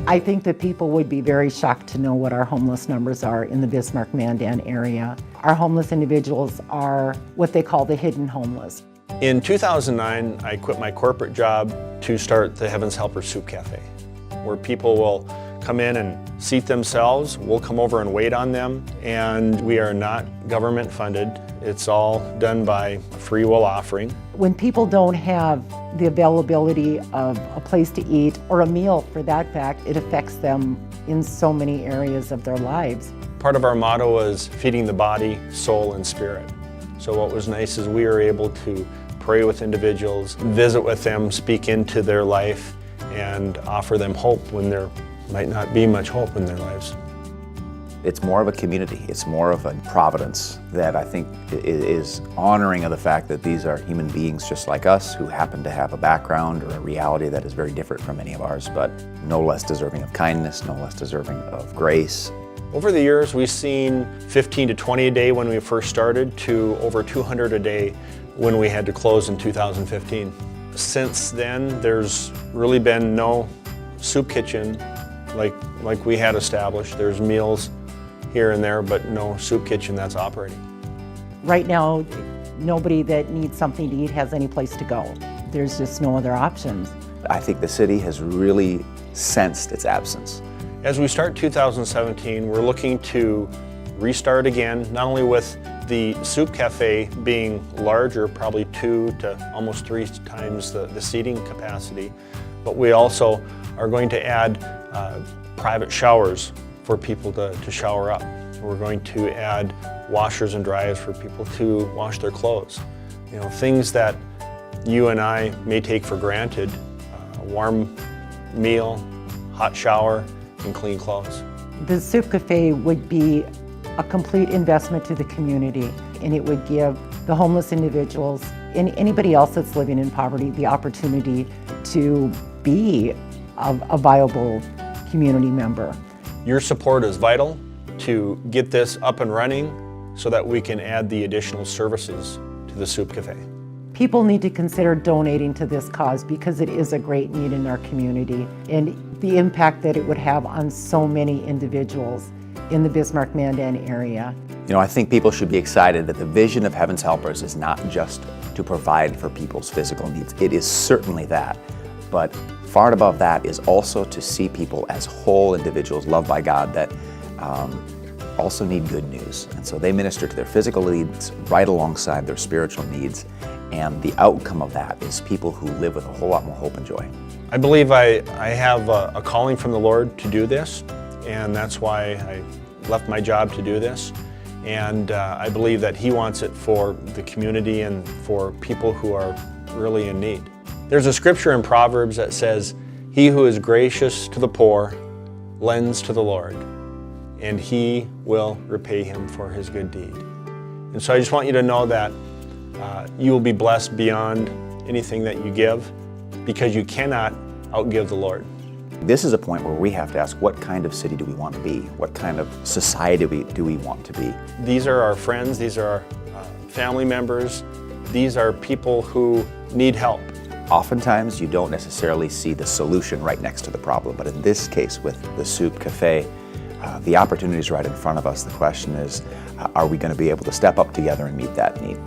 I think that people would be very shocked to know what our homeless numbers are in the Bismarck-Mandan area. Our homeless individuals are what they call the hidden homeless. In 2009, I quit my corporate job to start the Heaven's Helper Soup Cafe, where people will come in and seat themselves. We'll come over and wait on them, and we are not government funded. It's all done by free will offering. When people don't have the availability of a place to eat, or a meal for that fact, it affects them in so many areas of their lives. Part of our motto is feeding the body, soul, and spirit. So what was nice is we were able to pray with individuals, visit with them, speak into their life, and offer them hope when there might not be much hope in their lives. It's more of a community. It's more of a providence that I think is honoring of the fact that these are human beings just like us who happen to have a background or a reality that is very different from any of ours, but no less deserving of kindness, no less deserving of grace. Over the years, we've seen 15 to 20 a day when we first started to over 200 a day when we had to close in 2015. Since then, there's really been no soup kitchen like we had established. There's meals here and there, but no soup kitchen that's operating. Right now, nobody that needs something to eat has any place to go. There's just no other options. I think the city has really sensed its absence. As we start 2017, we're looking to restart again, not only with the soup cafe being larger, probably 2 to almost 3 times the seating capacity, but we also are going to add private showers for people to shower up. We're going to add washers and dryers for people to wash their clothes. You know, things that you and I may take for granted, a warm meal, hot shower, and clean clothes. The Soup Cafe would be a complete investment to the community, and it would give the homeless individuals and anybody else that's living in poverty the opportunity to be a viable community member. Your support is vital to get this up and running so that we can add the additional services to the Soup Cafe. People need to consider donating to this cause because it is a great need in our community, and the impact that it would have on so many individuals in the Bismarck-Mandan area. You know, I think people should be excited that the vision of Heaven's Helpers is not just to provide for people's physical needs. It is certainly that, but far above that is also to see people as whole individuals loved by God that also need good news. And so they minister to their physical needs right alongside their spiritual needs, and the outcome of that is people who live with a whole lot more hope and joy. I believe I have a calling from the Lord to do this, and that's why I left my job to do this. And I believe that He wants it for the community and for people who are really in need. There's a scripture in Proverbs that says, "He who is gracious to the poor lends to the Lord, and He will repay him for his good deed." And so I just want you to know that you will be blessed beyond anything that you give, because you cannot outgive the Lord. This is a point where we have to ask, what kind of city do we want to be? What kind of society do we want to be? These are our friends, these are our family members, these are people who need help. Oftentimes you don't necessarily see the solution right next to the problem, but in this case with the Soup Cafe, the opportunity is right in front of us. The question is, are we going to be able to step up together and meet that need?